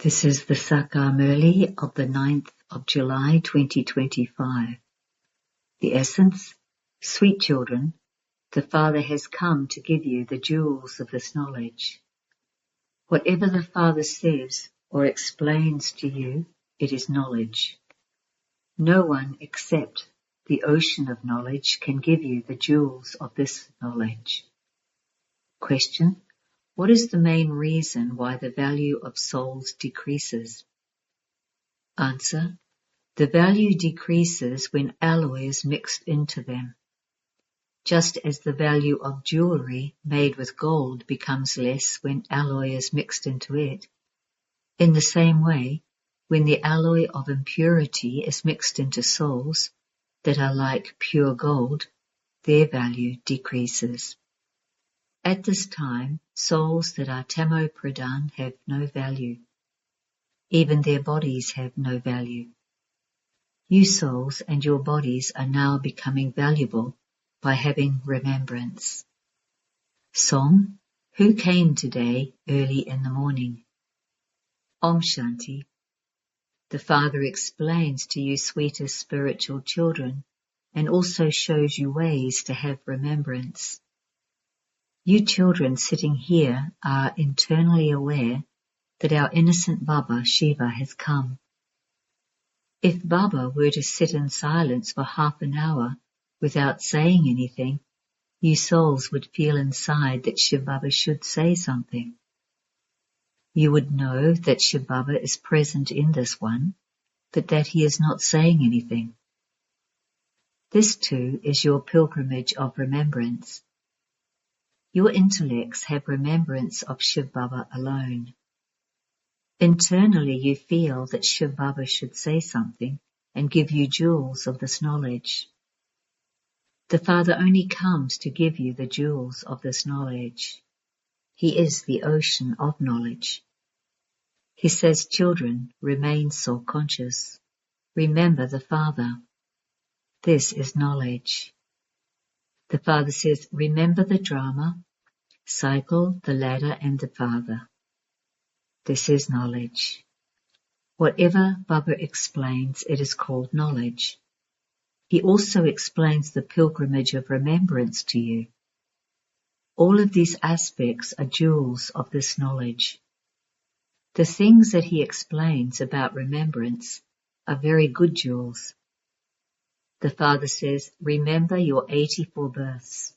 This is the Sakar Murli of the 9th of July 2025. The essence, sweet children, the Father has come to give you the jewels of this knowledge. Whatever the Father says or explains to you, it is knowledge. No one except the ocean of knowledge can give you the jewels of this knowledge. Question: what is the main reason why the value of souls decreases? Answer: the value decreases when alloy is mixed into them. Just as the value of jewelry made with gold becomes less when alloy is mixed into it, in the same way, when the alloy of impurity is mixed into souls that are like pure gold, their value decreases. At this time, souls that are tamo pradhan have no value. Even their bodies have no value. You souls and your bodies are now becoming valuable by having remembrance. Song: who came today early in the morning? Om Shanti. The Father explains to you sweetest spiritual children and also shows you ways to have remembrance. You children sitting here are internally aware that our innocent Baba Shiva has come. If Baba were to sit in silence for half an hour without saying anything, you souls would feel inside that shivbaba should say something. You would know that shivbaba is present in this one, but that he is not saying anything. This too is your pilgrimage of remembrance. Your intellects have remembrance of shivbaba alone. Internally you feel that shivbaba should say something and give you jewels of this knowledge. The Father only comes to give you the jewels of this knowledge. He is the ocean of knowledge. He says, children, remain soul conscious. Remember the Father. This is knowledge. The Father says, remember the drama, cycle, the ladder and the Father. This is knowledge. Whatever Baba explains, it is called knowledge. He also explains the pilgrimage of remembrance to you. All of these aspects are jewels of this knowledge. The things that he explains about remembrance are very good jewels. The Father says, remember your 84 births.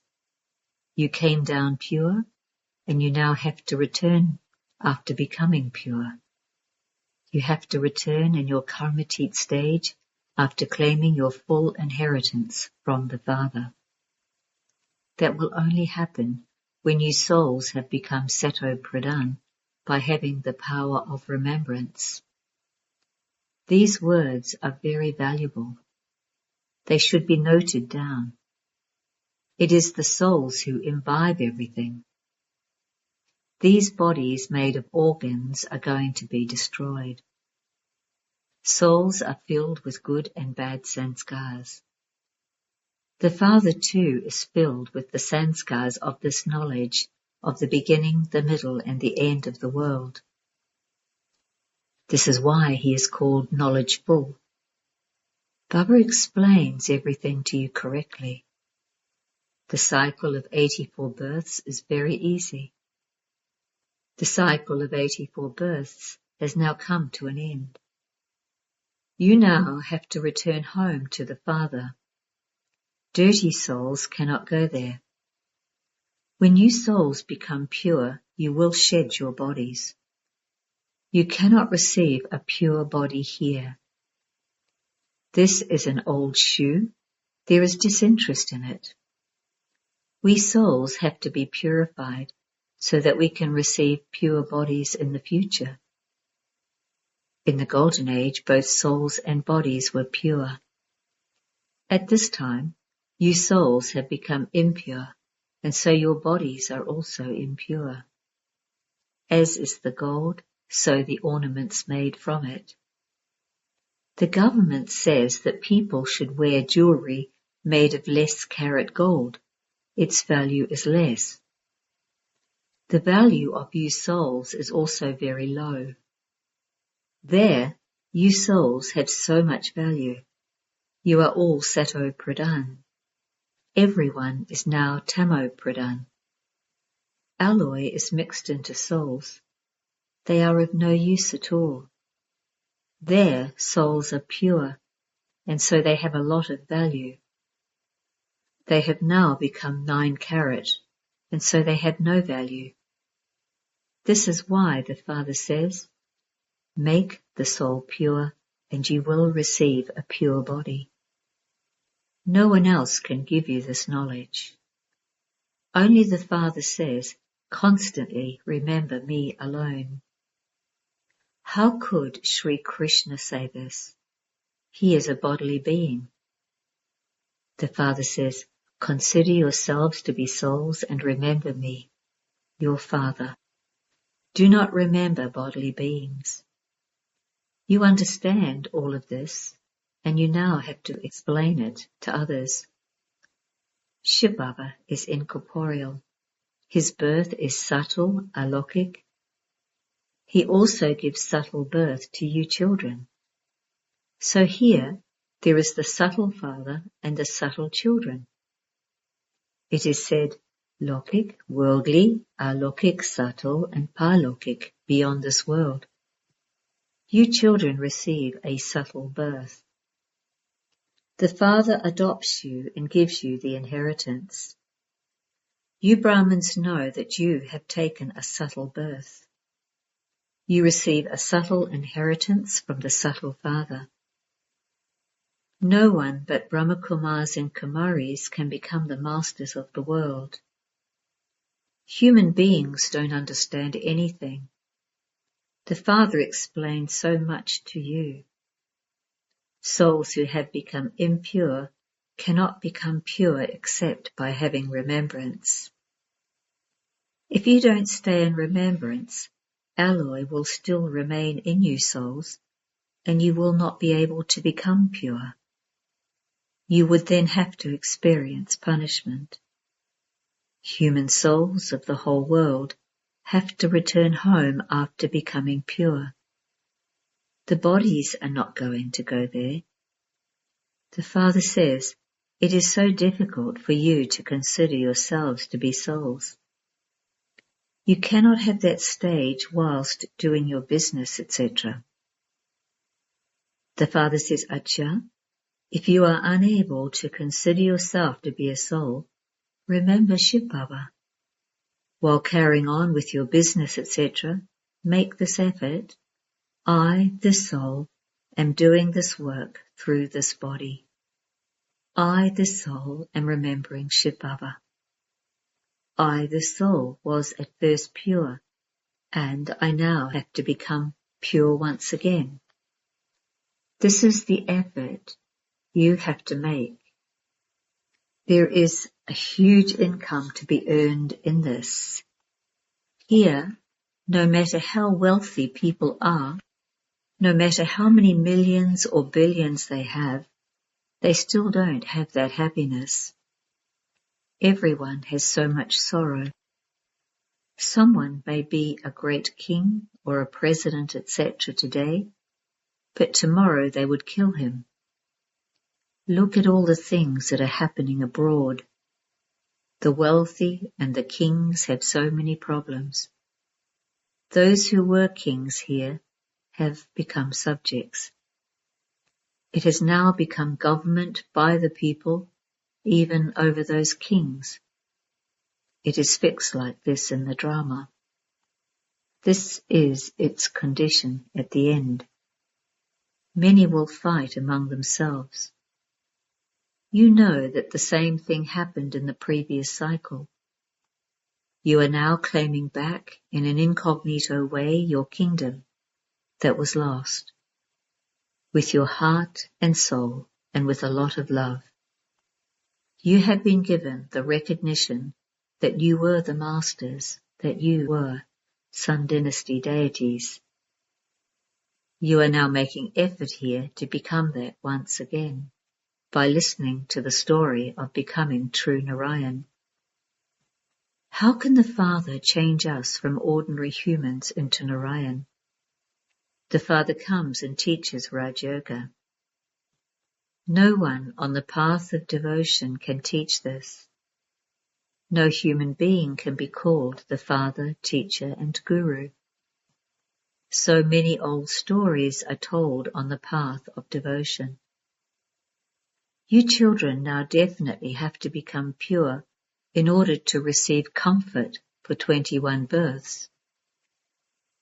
You came down pure, and you now have to return after becoming pure. You have to return in your karmatit stage after claiming your full inheritance from the Father. That will only happen when you souls have become sato pradhan by having the power of remembrance. These words are very valuable. They should be noted down. It is the souls who imbibe everything. These bodies made of organs are going to be destroyed. Souls are filled with good and bad sanskars. The Father too is filled with the sanskars of this knowledge of the beginning, the middle and the end of the world. This is why he is called knowledgeful. Baba explains everything to you correctly. The cycle of 84 births is very easy. The cycle of 84 births has now come to an end. You now have to return home to the Father. Dirty souls cannot go there. When you souls become pure, you will shed your bodies. You cannot receive a pure body here. This is an old shoe. There is disinterest in it. We souls have to be purified so that we can receive pure bodies in the future. In the Golden Age, both souls and bodies were pure. At this time, you souls have become impure, and so your bodies are also impure. As is the gold, so the ornaments made from it. The government says that people should wear jewelry made of less carat gold. Its value is less. The value of you souls is also very low. There, you souls have so much value. You are all Sato Pradhan. Everyone is now Tamo Pradhan. Alloy is mixed into souls. They are of no use at all. There, souls are pure, and so they have a lot of value. They have now become 9 carat, and so they have no value. This is why the Father says, make the soul pure, and you will receive a pure body. No one else can give you this knowledge. Only the Father says, constantly remember me alone. How could Sri Krishna say this? He is a bodily being. The Father says, consider yourselves to be souls and remember me, your Father. Do not remember bodily beings. You understand all of this, and you now have to explain it to others. Shivbaba is incorporeal. His birth is subtle, alokik. He also gives subtle birth to you children. So here, there is the subtle Father and the subtle children. It is said, lokik, worldly, alokik, subtle, and palokik, beyond this world. You children receive a subtle birth. The Father adopts you and gives you the inheritance. You Brahmins know that you have taken a subtle birth. You receive a subtle inheritance from the subtle Father. No one but Brahma Kumaris and Kumaris can become the masters of the world. Human beings don't understand anything. The Father explains so much to you. Souls who have become impure cannot become pure except by having remembrance. If you don't stay in remembrance, alloy will still remain in you souls, and you will not be able to become pure. You would then have to experience punishment. Human souls of the whole world have to return home after becoming pure. The bodies are not going to go there. The Father says, it is so difficult for you to consider yourselves to be souls. You cannot have that stage whilst doing your business, etc. The Father says, Acha, if you are unable to consider yourself to be a soul, remember shivbaba. While carrying on with your business, etc., make this effort. I, the soul, am doing this work through this body. I, the soul, am remembering shivbaba. I, the soul, was at first pure, and I now have to become pure once again. This is the effort you have to make. There is a huge income to be earned in this. Here, no matter how wealthy people are, no matter how many millions or billions they have, they still don't have that happiness. Everyone has so much sorrow. Someone may be a great king or a president, etc. today, but tomorrow they would kill him. Look at all the things that are happening abroad. The wealthy and the kings have so many problems. Those who were kings here have become subjects. It has now become government by the people, even over those kings. It is fixed like this in the drama. This is its condition at the end. Many will fight among themselves. You know that the same thing happened in the previous cycle. You are now claiming back in an incognito way your kingdom that was lost, with your heart and soul and with a lot of love. You have been given the recognition that you were the masters, that you were Sun Dynasty deities. You are now making effort here to become that once again, by listening to the story of becoming true Narayan. How can the Father change us from ordinary humans into Narayan? The Father comes and teaches Raj Yoga. No one on the path of devotion can teach this. No human being can be called the Father, Teacher and Guru. So many old stories are told on the path of devotion. You children now definitely have to become pure in order to receive comfort for 21 births.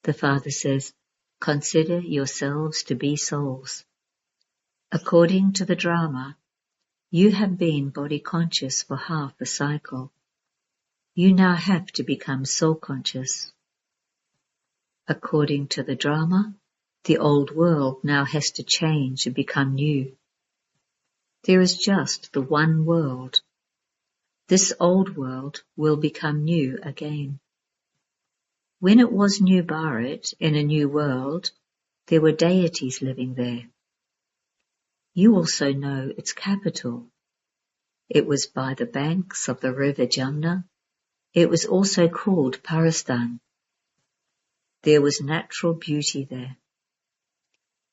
The Father says, consider yourselves to be souls. According to the drama, you have been body conscious for half a cycle. You now have to become soul conscious. According to the drama, the old world now has to change and become new. There is just the one world. This old world will become new again. When it was New Bharat in a new world, there were deities living there. You also know its capital. It was by the banks of the river Jamna. It was also called Parastan. There was natural beauty there.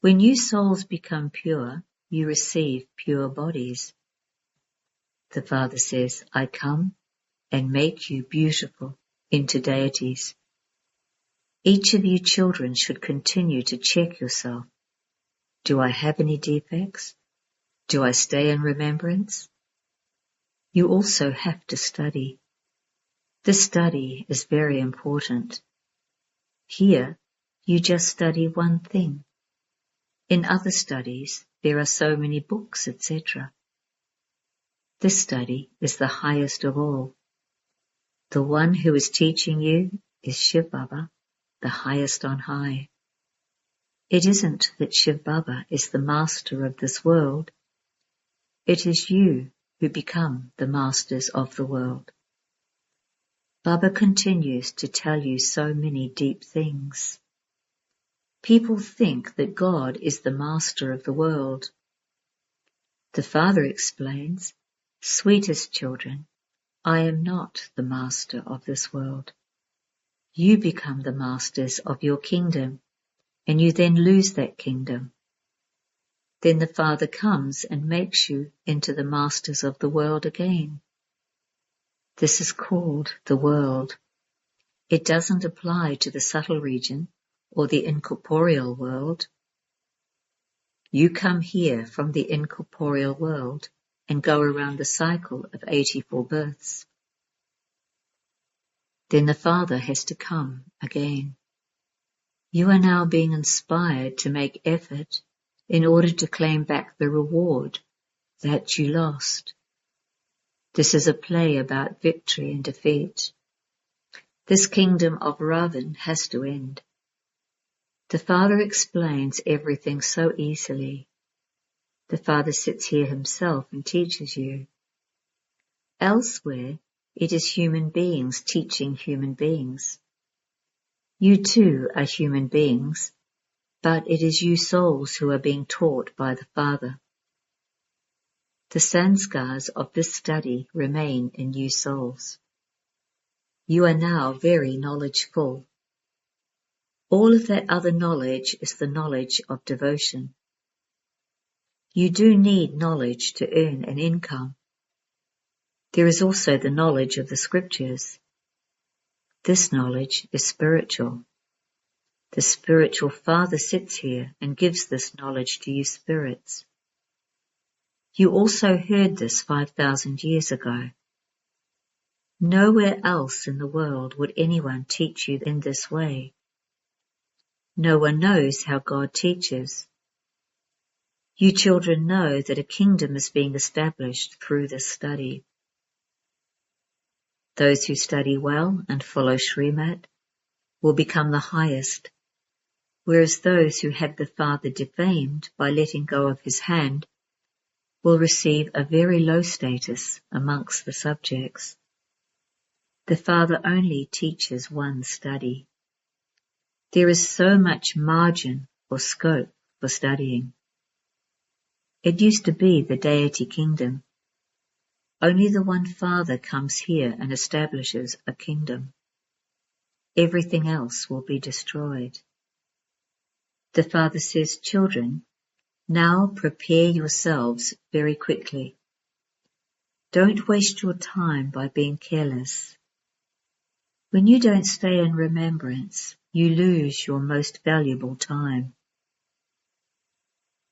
When you souls become pure, you receive pure bodies. The Father says, I come and make you beautiful into deities. Each of you children should continue to check yourself. Do I have any defects? Do I stay in remembrance? You also have to study. This study is very important. Here, you just study one thing. In other studies, there are so many books, etc. This study is the highest of all. The one who is teaching you is shivbaba, the highest on high. It isn't that shivbaba is the master of this world. It is you who become the masters of the world. Baba continues to tell you so many deep things. People think that God is the master of the world. The Father explains, sweetest children, I am not the master of this world. You become the masters of your kingdom, and you then lose that kingdom. Then the Father comes and makes you into the masters of the world again. This is called the world. It doesn't apply to the subtle region or the incorporeal world. You come here from the incorporeal world and go around the cycle of 84 births. Then the Father has to come again. You are now being inspired to make effort in order to claim back the reward that you lost. This is a play about victory and defeat. This kingdom of Ravan has to end. The Father explains everything so easily. The Father sits here himself and teaches you. Elsewhere, it is human beings teaching human beings. You too are human beings, but it is you souls who are being taught by the Father. The sanskars of this study remain in you souls. You are now very knowledgeful. All of that other knowledge is the knowledge of devotion. You do need knowledge to earn an income. There is also the knowledge of the scriptures. This knowledge is spiritual. The spiritual Father sits here and gives this knowledge to you spirits. You also heard this 5,000 years ago. Nowhere else in the world would anyone teach you in this way. No one knows how God teaches. You children know that a kingdom is being established through this study. Those who study well and follow Srimad will become the highest, whereas those who have the Father defamed by letting go of his hand will receive a very low status amongst the subjects. The Father only teaches one study. There is so much margin or scope for studying. It used to be the deity kingdom. Only the one Father comes here and establishes a kingdom. Everything else will be destroyed. The Father says, children, now prepare yourselves very quickly. Don't waste your time by being careless. When you don't stay in remembrance, you lose your most valuable time.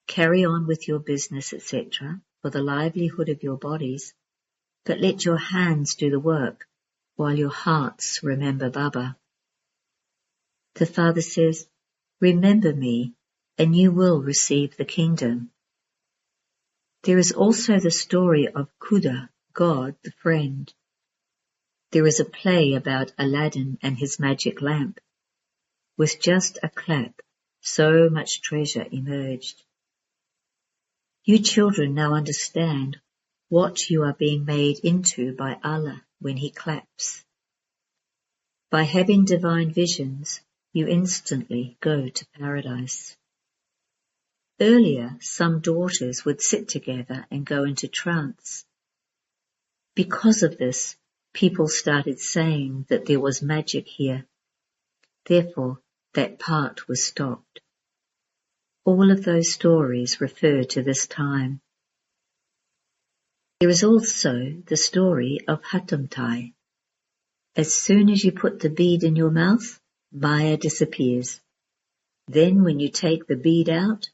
Carry on with your business, etc., for the livelihood of your bodies, but let your hands do the work while your hearts remember Baba. The Father says, remember me, and you will receive the kingdom. There is also the story of Khuda, God the friend. There is a play about Aladdin and his magic lamp. With just a clap, so much treasure emerged. You children now understand what you are being made into by Allah when He claps. By having divine visions, you instantly go to paradise. Earlier, some daughters would sit together and go into trance. Because of this, people started saying that there was magic here. Therefore, that part was stopped. All of those stories refer to this time. There is also the story of Hatamtai. As soon as you put the bead in your mouth, Maya disappears. Then when you take the bead out,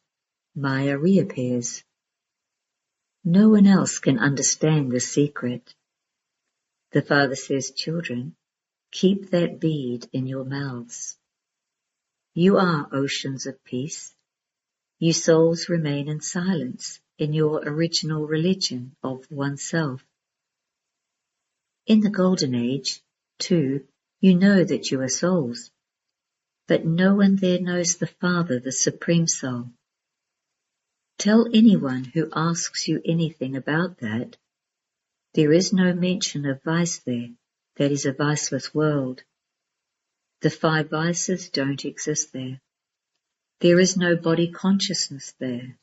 Maya reappears. No one else can understand the secret. The Father says, children, keep that bead in your mouths. You are oceans of peace. You souls remain in silence in your original religion of oneself. In the Golden Age, too, you know that you are souls, but no one there knows the Father, the Supreme Soul. Tell anyone who asks you anything about that. There is no mention of vice there. That is a viceless world. The 5 vices don't exist there. There is no body consciousness there.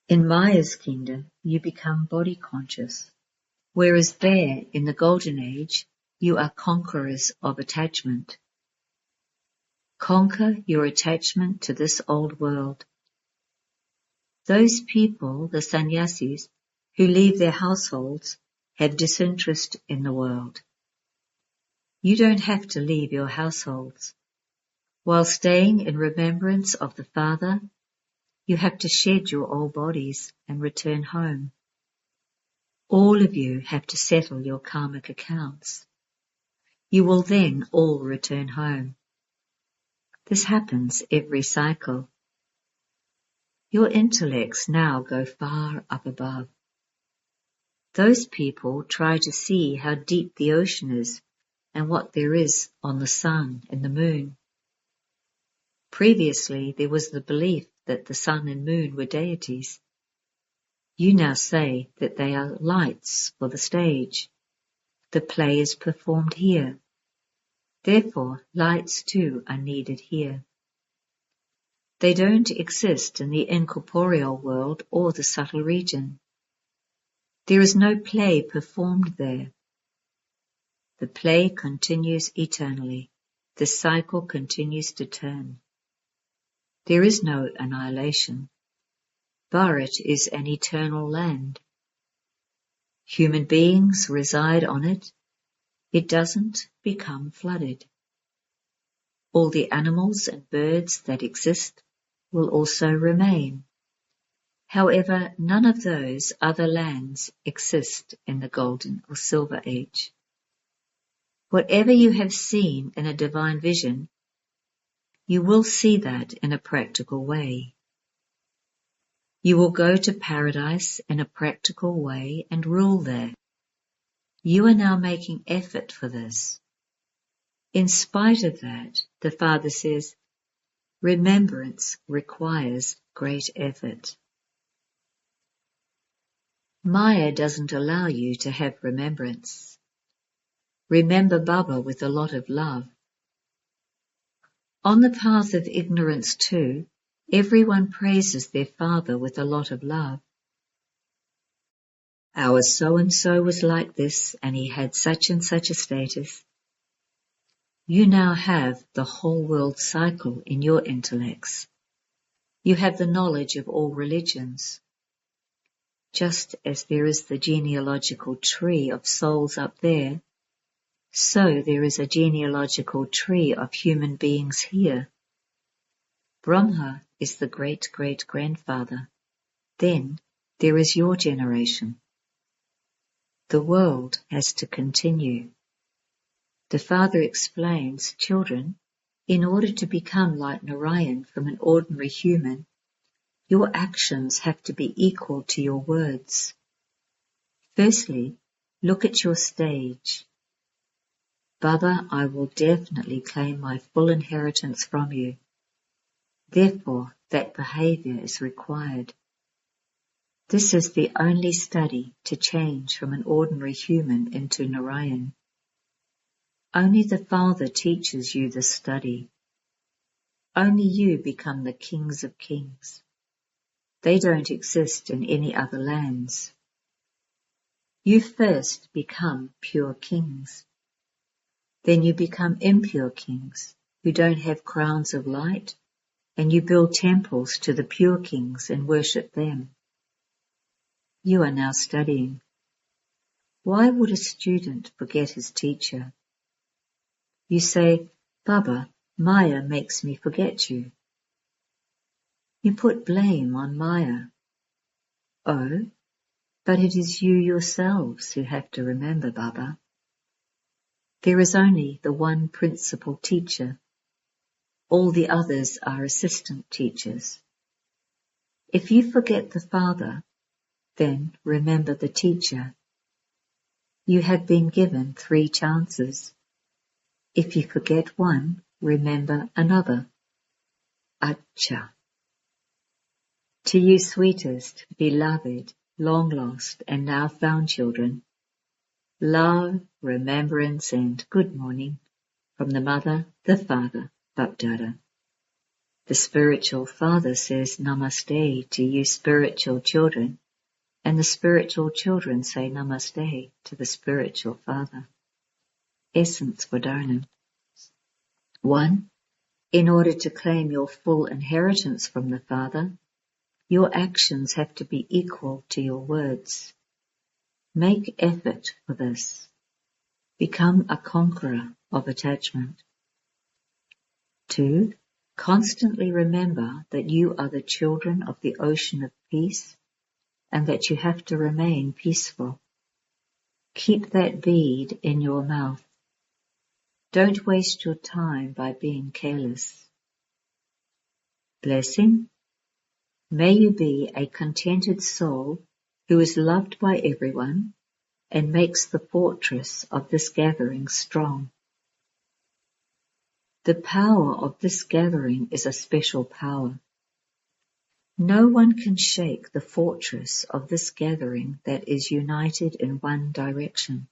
In Maya's kingdom, you become body conscious, whereas there, in the Golden Age, you are conquerors of attachment. Conquer your attachment to this old world. Those people, the sannyasis, who leave their households, have disinterest in the world. You don't have to leave your households. While staying in remembrance of the Father, you have to shed your old bodies and return home. All of you have to settle your karmic accounts. You will then all return home. This happens every cycle. Your intellects now go far up above. Those people try to see how deep the ocean is and what there is on the sun and the moon. Previously, there was the belief that the sun and moon were deities. You now say that they are lights for the stage. The play is performed here. Therefore, lights too are needed here. They don't exist in the incorporeal world or the subtle region. There is no play performed there. The play continues eternally. The cycle continues to turn. There is no annihilation. Bharat is an eternal land. Human beings reside on it. It doesn't become flooded. All the animals and birds that exist will also remain. However, none of those other lands exist in the Golden or Silver Age. Whatever you have seen in a divine vision, you will see that in a practical way. You will go to paradise in a practical way and rule there. You are now making effort for this. In spite of that, the Father says, remembrance requires great effort. Maya doesn't allow you to have remembrance. Remember Baba with a lot of love. On the path of ignorance too, everyone praises their father with a lot of love. Our so-and-so was like this, and he had such and such a status. You now have the whole world cycle in your intellects, You have the knowledge of all religions. Just as there is the genealogical tree of souls up there, so there is a genealogical tree of human beings here. Bramha is the great-great-grandfather. Then there is your generation. The world has to continue. The Father explains, children, in order to become like Narayan from an ordinary human, your actions have to be equal to your words. Firstly, look at your stage. Baba, I will definitely claim my full inheritance from you. Therefore, that behavior is required. This is the only study to change from an ordinary human into Narayan. Only the Father teaches you this study. Only you become the kings of kings. They don't exist in any other lands. You first become pure kings. Then you become impure kings who don't have crowns of light, and you build temples to the pure kings and worship them. You are now studying. Why would a student forget his teacher? You say, Baba, Maya makes me forget you. You put blame on Maya. Oh, but it is you yourselves who have to remember, Baba. There is only the one principal teacher. All the others are assistant teachers. If you forget the Father, then remember the teacher. You have been given 3 chances. If you forget one, remember another. Acha. To you sweetest, beloved, long lost and now found children, love, remembrance and good morning from the Mother, the Father, BapDada. The spiritual Father says Namaste to you spiritual children, and the spiritual children say Namaste to the spiritual Father. Essence for Dharna. 1. In order to claim your full inheritance from the Father, your actions have to be equal to your words. Make effort for this. Become a conqueror of attachment. 2. Constantly remember that you are the children of the ocean of peace and that you have to remain peaceful. Keep that bead in your mouth. Don't waste your time by being careless. Blessing. May you be a contented soul who is loved by everyone and makes the fortress of this gathering strong. The power of this gathering is a special power. No one can shake the fortress of this gathering that is united in one direction.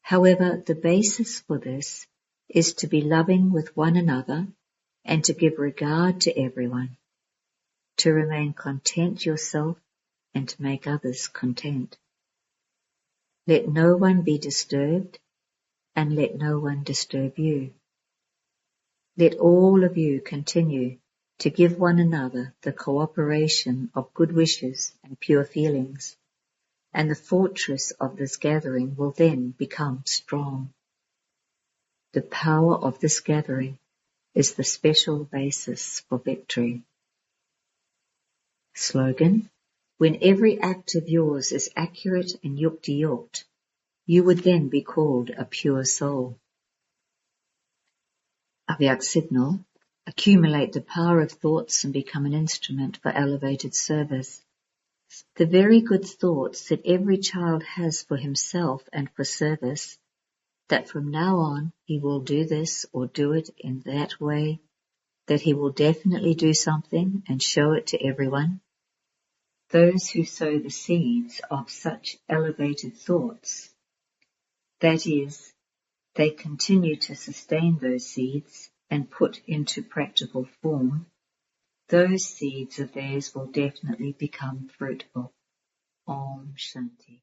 However, the basis for this is to be loving with one another and to give regard to everyone, to remain content yourself and to make others content. Let no one be disturbed and let no one disturb you. Let all of you continue to give one another the cooperation of good wishes and pure feelings, and the fortress of this gathering will then become strong. The power of this gathering is the special basis for victory. Slogan: when every act of yours is accurate and yukti-yukt, you would then be called a pure soul. Avyakt signal: accumulate the power of thoughts and become an instrument for elevated service. The very good thoughts that every child has for himself and for service, that from now on he will do this or do it in that way, that he will definitely do something and show it to everyone. Those who sow the seeds of such elevated thoughts, that is, they continue to sustain those seeds and put into practical form, those seeds of theirs will definitely become fruitful. Om Shanti.